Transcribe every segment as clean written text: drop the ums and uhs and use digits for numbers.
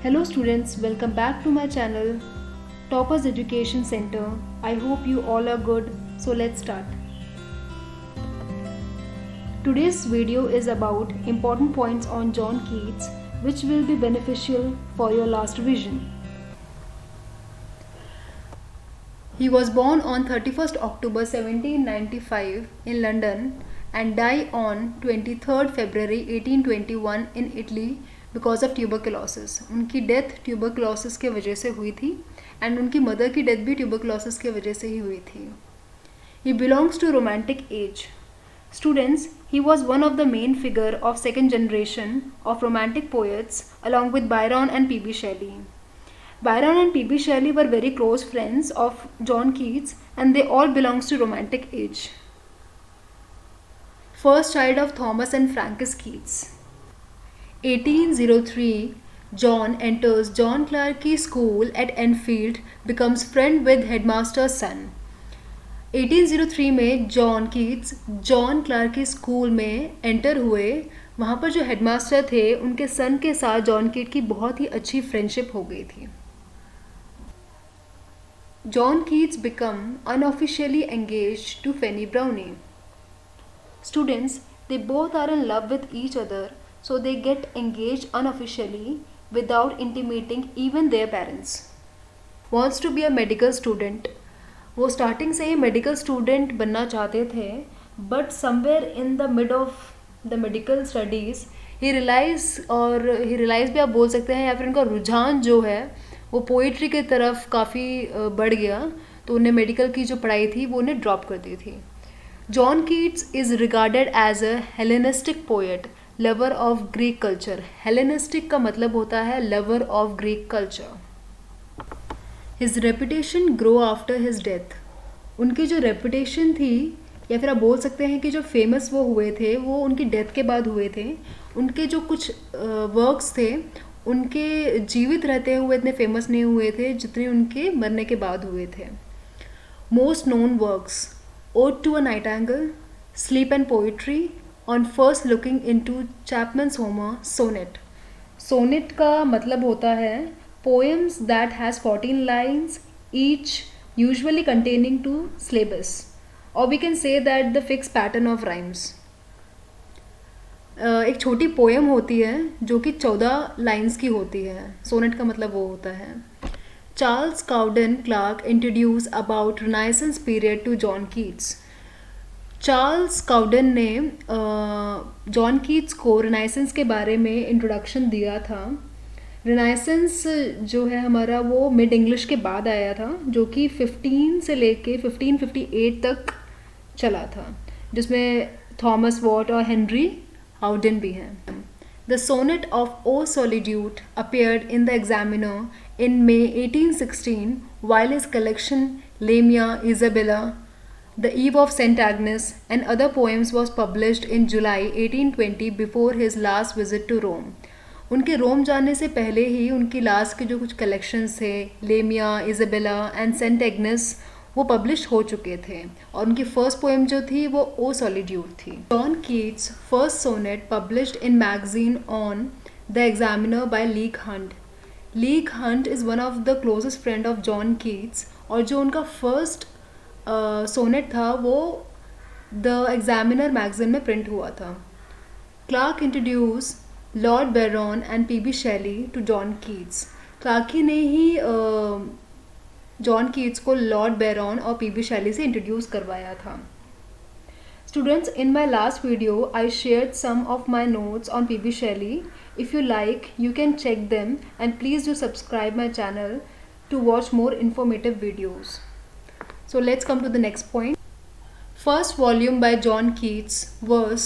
Hello students, welcome back to my channel Toppers Education Center. I hope you all are good. So let's start. Today's video is about important points on John Keats which will be beneficial for your last revision. He was born on 31st October 1795 in London and died on 23rd February 1821 in Italy because of tuberculosis. उनकी death tuberculosis के वजह से हुई थी and उनकी mother की death भी tuberculosis के वजह से ही हुई थी. He belongs to romantic age. Students, he was one of the main figure of second generation of romantic poets along with Byron and P.B. Shelley. Byron and P.B. Shelley were very close friends of John Keats and they all belongs to romantic age. First child of Thomas and Frances Keats. 1803, John enters John Clarke School at Enfield, becomes friend with headmaster's son. 1803 में John Keats John Clark की school में enter हुए. वहाँ पर जो headmaster थे उनके सन के साथ जॉन कीट की बहुत ही अच्छी फ्रेंडशिप हो गई थी. John Keats become unofficially engage to Fanny Brawne. Students, they both are in love with each other, so they get engaged unofficially without intimating even their parents. Wants to be a medical student. वो starting से ही medical student बनना चाहते थे, but somewhere in the mid of the medical studies ही realise भी आप बोल सकते हैं, या फिर उनका रुझान जो है वो पोइट्री की तरफ काफ़ी बढ़ गया, तो उन्हें मेडिकल की जो पढ़ाई थी वो उन्हें ड्रॉप कर दी थी. John Keats is regarded as a Hellenistic poet, lover of Greek culture. Hellenistic का मतलब होता है lover of Greek culture. His reputation grow after his death. उनकी जो रेपुटेशन थी, या फिर आप बोल सकते हैं कि जो फेमस वो हुए थे वो उनकी डेथ के बाद हुए थे. उनके जो कुछ वर्क्स थे उनके जीवित रहते हुए इतने फेमस नहीं हुए थे जितने उनके मरने के बाद हुए थे. Most known works: ode to a nightingale, sleep and poetry, on first looking into Chapman's Homer, sonnet. Sonnet का मतलब होता है poems that has 14 lines each, usually containing 2 syllables, or we can say that the fixed pattern of rhymes. एक छोटी poem होती है जो कि 14 लाइन्स की होती है. सोनेट का मतलब वो होता है. Charles Cowden Clarke introduce about Renaissance period to John Keats. Charles Cowden ने जॉन कीट्स को रिनाइसेंस के बारे में इंट्रोडक्शन दिया था. रिनाइसेंस जो है हमारा वो मिड इंग्लिश के बाद आया था, जो कि 15 से लेके 1558 तक चला था, जिसमें थॉमस वॉट और हेनरी हाउडन भी हैं. The sonnet of O solitude appeared in the Examiner in May 1816 while his collection Lamia, Isabella, The Eve of St. Agnes and other poems was published in July 1820 before his last visit to Rome. उनके रोम जाने से पहले ही उनकी last के जो कुछ collections थे, Lamia, Isabella and Saint Agnes, वो पब्लिश हो चुके थे, और उनकी फर्स्ट पोएम जो थी वो ओ सॉलिट्यूड थी. John Keats first sonnet published in magazine on the examiner by Leigh Hunt. Leigh Hunt is one of the closest friend of John Keats, और जो उनका फर्स्ट सोनेट था वो द एग्जामिनर मैगजीन में print हुआ था. Clarke introduce Lord Byron and P B. Shelley to John Keats. क्लार्की ने ही जॉन कीट्स को लॉर्ड बैरन और पी.बी. शेली से इंट्रोड्यूस करवाया था. Students, in my last video I shared some of my notes on P B. Shelley. If you like you can check them and please do subscribe my channel to watch more informative videos. So let's come to the next point. First volume by John Keats was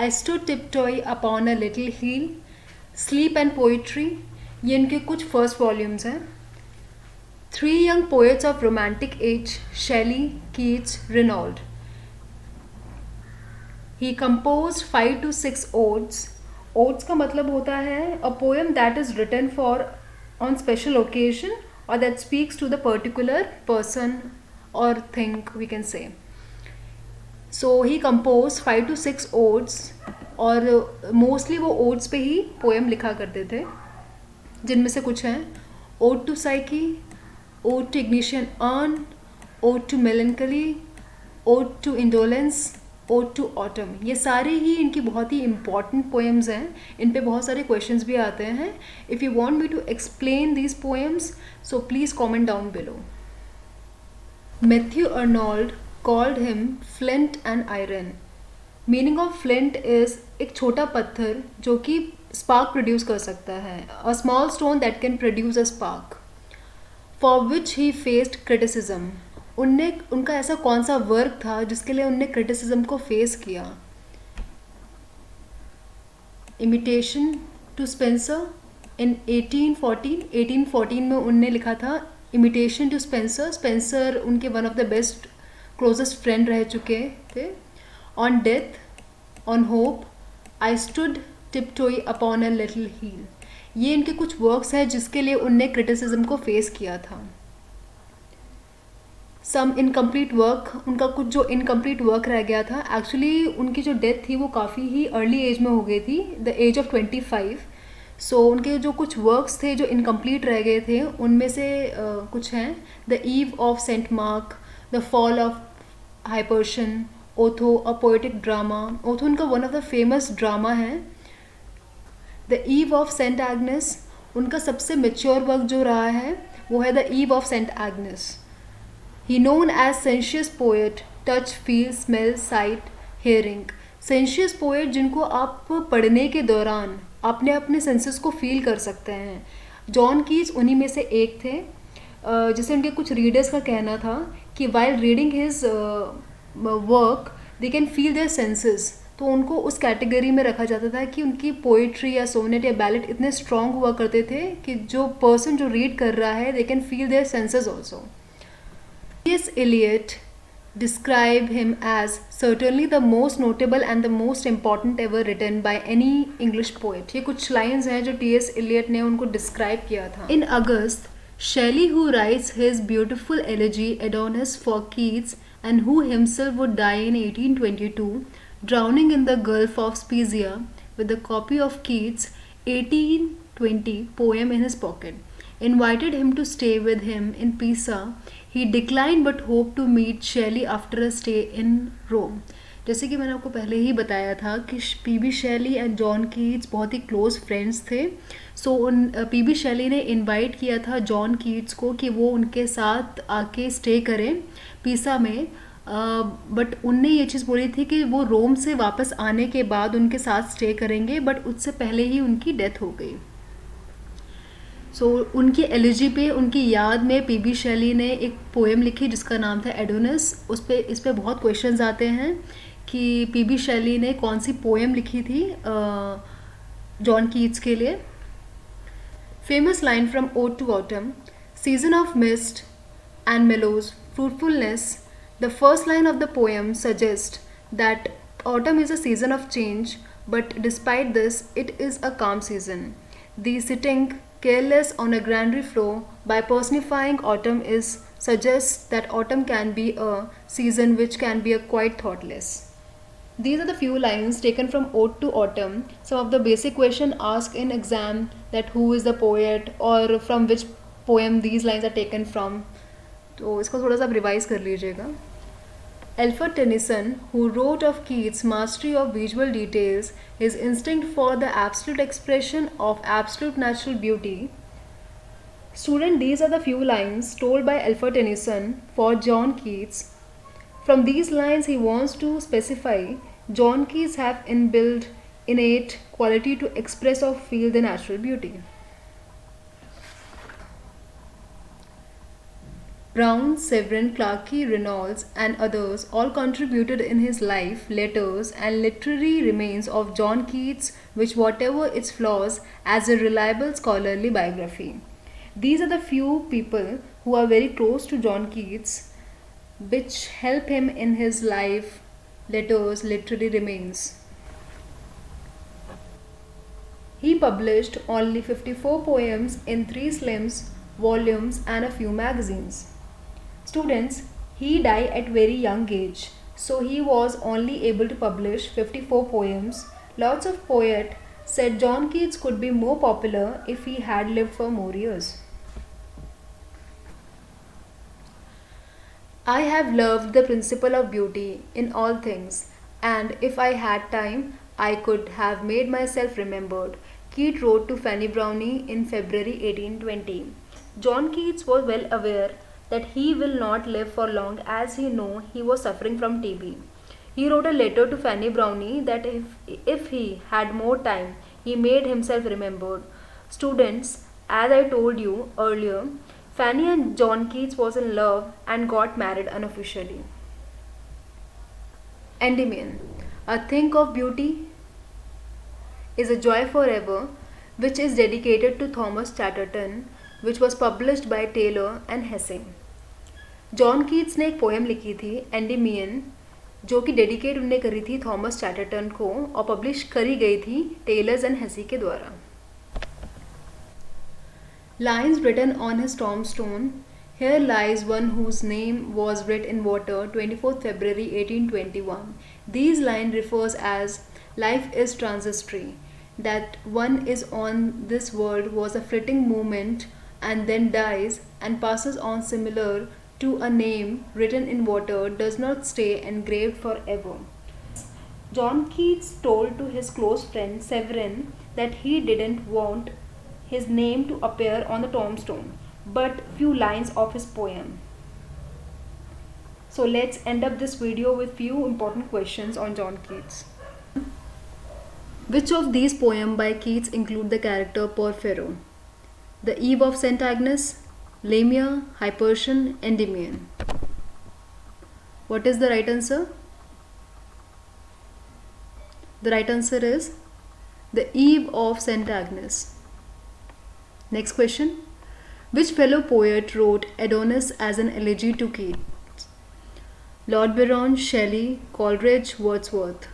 I Stood Tiptoe Upon a Little Hill, Sleep and Poetry. ये इनके कुछ first volumes हैं. 3 young poets of romantic age, Shelley, Keats, Renaud. He composed 5 to 6 odes. Odes का मतलब होता है a poem that is written for on special occasion or that speaks to the particular person or thing, we can say. So he composed 5 to 6 odes, और mostly वो odds पे ही poem लिखा करते थे. जिनमें से कुछ हैं ode to Psyche, ode to Grecian urn, ode to melancholy, ode to indolence, ode to autumn. ये सारे ही इनकी बहुत ही इंपॉर्टेंट पोएम्स हैं, इन पे बहुत सारे क्वेश्चंस भी आते हैं। If you want me to explain these poems so please comment down below. Matthew Arnold called him flint and iron. Meaning of flint is एक छोटा पत्थर जो कि स्पार्क प्रोड्यूस कर सकता है, a small stone that can produce a spark, for which he faced criticism. उनका ऐसा कौन सा वर्क था जिसके लिए उनने क्रिटिसिज्म को फेस किया? इमिटेशन टू स्पेंसर इन 1814 में उनने लिखा था इमिटेशन टू स्पेंसर। स्पेंसर उनके one of the best closest friend रह चुके थे। On death, on hope, I stood tiptoe upon a little hill. ये इनके कुछ वर्क्स हैं जिसके लिए उनने क्रिटिसिज्म को फेस किया था। सम इनकम्प्लीट वर्क, उनका कुछ जो इनकम्प्लीट वर्क रह गया था, एक्चुअली उनकी जो डेथ थी वो काफ़ी ही अर्ली एज में हो गई थी, द एज ऑफ 25। सो उनके जो कुछ वर्क्स थे जो इनकम्प्लीट रह गए थे उनमें से कुछ हैं the eve of Saint Mark, the fall of Hyperion, Otho a poetic drama. Otho उनका one of the famous drama है। The eve of Saint Agnes, उनका सबसे मेच्योर वर्क जो रहा है वो है the eve of Saint Agnes. He known as sensuous poet, touch, feel, smell, sight, hearing। sensuous poet जिनको आप पढ़ने के दौरान अपने अपने सेंसेस को फील कर सकते हैं। जॉन कीट्स उन्हीं में से एक थे। जैसे उनके कुछ रीडर्स का कहना था कि while reading his work they can feel their senses। तो उनको उस कैटेगरी में रखा जाता था कि उनकी पोइट्री या सोनेट या बैलेट इतने स्ट्रॉन्ग हुआ करते थे कि जो पर्सन जो रीड कर रहा है they can feel their senses also। T.S. Eliot described him as certainly the most notable and the most important ever written by any English poet। ये कुछ lines हैं जो T.S. Eliot ने उनको describe किया था। In August, Shelley, who writes his beautiful elegy Adonis for Keats and who himself would die in 1822, drowning in the Gulf of Spezzia with a copy of Keats' 1820 poem in his pocket, invited him to stay with him in Pisa। He declined but hoped to meet Shelley after a stay in Rome। जैसे कि मैंने आपको पहले ही बताया था कि P B. Shelley and John Keats बहुत ही क्लोज फ्रेंड्स थे। सो पी.बी. शेली ने इनवाइट किया था जॉन कीट्स को कि वो उनके साथ आके स्टे करें पीसा में, बट उनने ये चीज़ बोली थी कि वो रोम से वापस आने के बाद उनके साथ स्टे करेंगे, बट उससे पहले ही उनकी डेथ हो गई। सो उनकी एलिजी पे उनकी याद में पी.बी. शेली ने एक पोएम लिखी जिसका नाम था एडोनिस। इस पे बहुत क्वेश्चंस आते हैं कि पी.बी. शेली ने कौन सी पोएम लिखी थी जॉन कीट्स के लिए। Famous line from ode to autumn, season of mist and mellows fruitfulness. The first line of the poem suggest that autumn is a season of change, but despite this, it is a calm season. The sitting careless on a granary floor by personifying autumn suggests that autumn can be a season which can be a quite thoughtless. These are the few lines taken from Ode to Autumn. Some of the basic question asked in exam that who is the poet or from which poem these lines are taken from. तो इसको थोड़ा सा revise कर लीजिएगा। Alfred Tennyson, who wrote of Keats' mastery of visual details, his instinct for the absolute expression of absolute natural beauty. Student, these are the few lines told by Alfred Tennyson for John Keats. From these lines, he wants to specify John Keats have inbuilt innate quality to express or feel the natural beauty. Brown, Severin, Clarkey, Reynolds, and others all contributed in his life, letters, and literary remains of John Keats, which, whatever its flaws, as a reliable scholarly biography. These are the few people who are very close to John Keats, which help him in his life, letters, literary remains. He published only 54 poems in 3 slims volumes and a few magazines. Students, he died at very young age, so he was only able to publish 54 poems. Lots of poets said John Keats could be more popular if he had lived for more years. I have loved the principle of beauty in all things, and if I had time, I could have made myself remembered, Keats wrote to Fanny Browne in February 1820. John Keats was well aware that he will not live for long, as he knew he was suffering from TB. He wrote a letter to Fanny Browne that if he had more time, he made himself remembered. Students, as I told you earlier, Fanny and John Keats was in love and got married unofficially. Endymion, a thing of beauty, is a joy forever, which is dedicated to Thomas Chatterton, which was published by Taylor and Hesse. John Keats ने एक poem लिखी थी Endymion, जो कि dedicate उन्हें करी थी Thomas Chatterton को और पब्लिश करी गई थी टेलर्स एंड हेसी के द्वारा. Lines written on his tombstone. Here lies one whose name was writ in water 24th February 1821. These lines refers as life is transitory, that one is on this world was a flitting moment and then dies and passes on, similar to a name written in water does not stay engraved forever. John Keats told to his close friend Severin that he didn't want his name to appear on the tombstone, but few lines of his poem. So let's end up this video with few important questions on John Keats. Which of these poems by Keats include the character Porphyro? The Eve of St. Agnes, Lamia, Hypersion, Endymion. What is the right answer? The right answer is The Eve of St. Agnes. Next question. Which fellow poet wrote Adonis as an elegy to Keats? Lord Byron, Shelley, Coleridge, Wordsworth.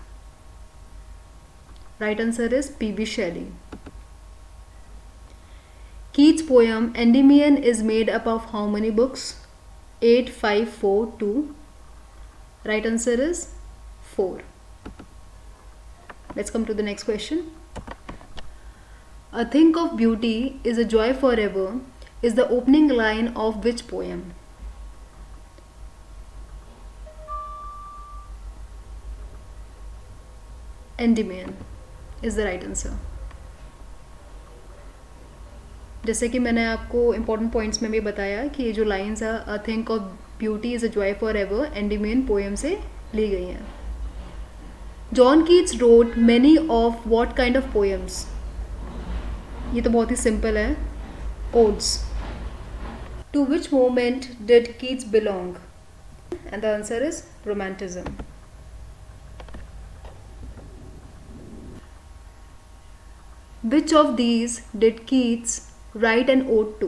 Right answer is P.B. Shelley. Keats' poem Endymion is made up of how many books? 8, 5, 4, 2. Right answer is 4. Let's come to the next question. A thing of beauty is a joy forever is the opening line of which poem? Endymion is the right answer. जैसे कि मैंने आपको important points में भी बताया कि ये जो लाइन्स है a thing of beauty is a joy for ever Endymion poem से ली गई हैं. John Keats wrote many of what kind of poems? ये तो बहुत ही सिंपल है. Odes. To which moment did Keats belong? And the answer is romanticism. Which of these did Keats write an ode to?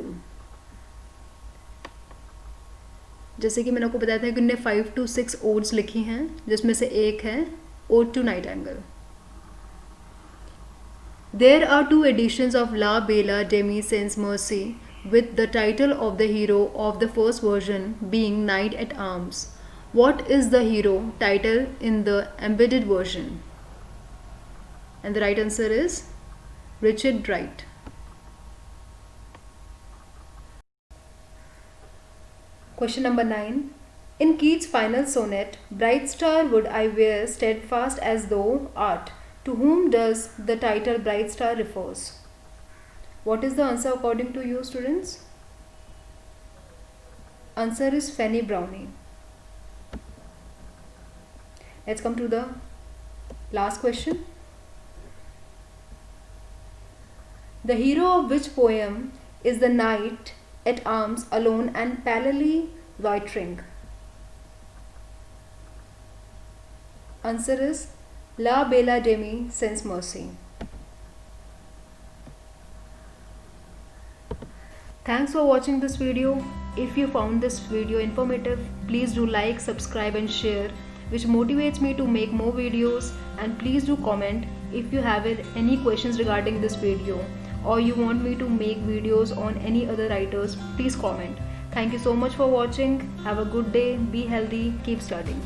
जैसे कि मैंने आपको बताया था कि उन्होंने 5 to 6 odes लिखी हैं, जिसमें से एक है Ode to Nightingale. There are 2 editions of La Bella Demi Sans Merci, with the title of the hero of the first version being Knight at Arms. What is the hero title in the embedded version? And the right answer is Richard Wright. Question number 9. In Keats' final sonnet, Bright star would I wear steadfast as thou art. To whom does the title Bright Star refers? What is the answer according to you, students? Answer is Fanny Browne. Let's come to the last question. The hero of which poem is the knight at arms alone and parallelly loitering? Answer is La Bella Demi Sans Merci. Thanks for watching this video. If you found this video informative, please do like, subscribe and share, which motivates me to make more videos. And please do comment if you have any questions regarding this video, or you want me to make videos on any other writers. Please comment. Thank you so much for watching. Have a good day. Be healthy. Keep studying.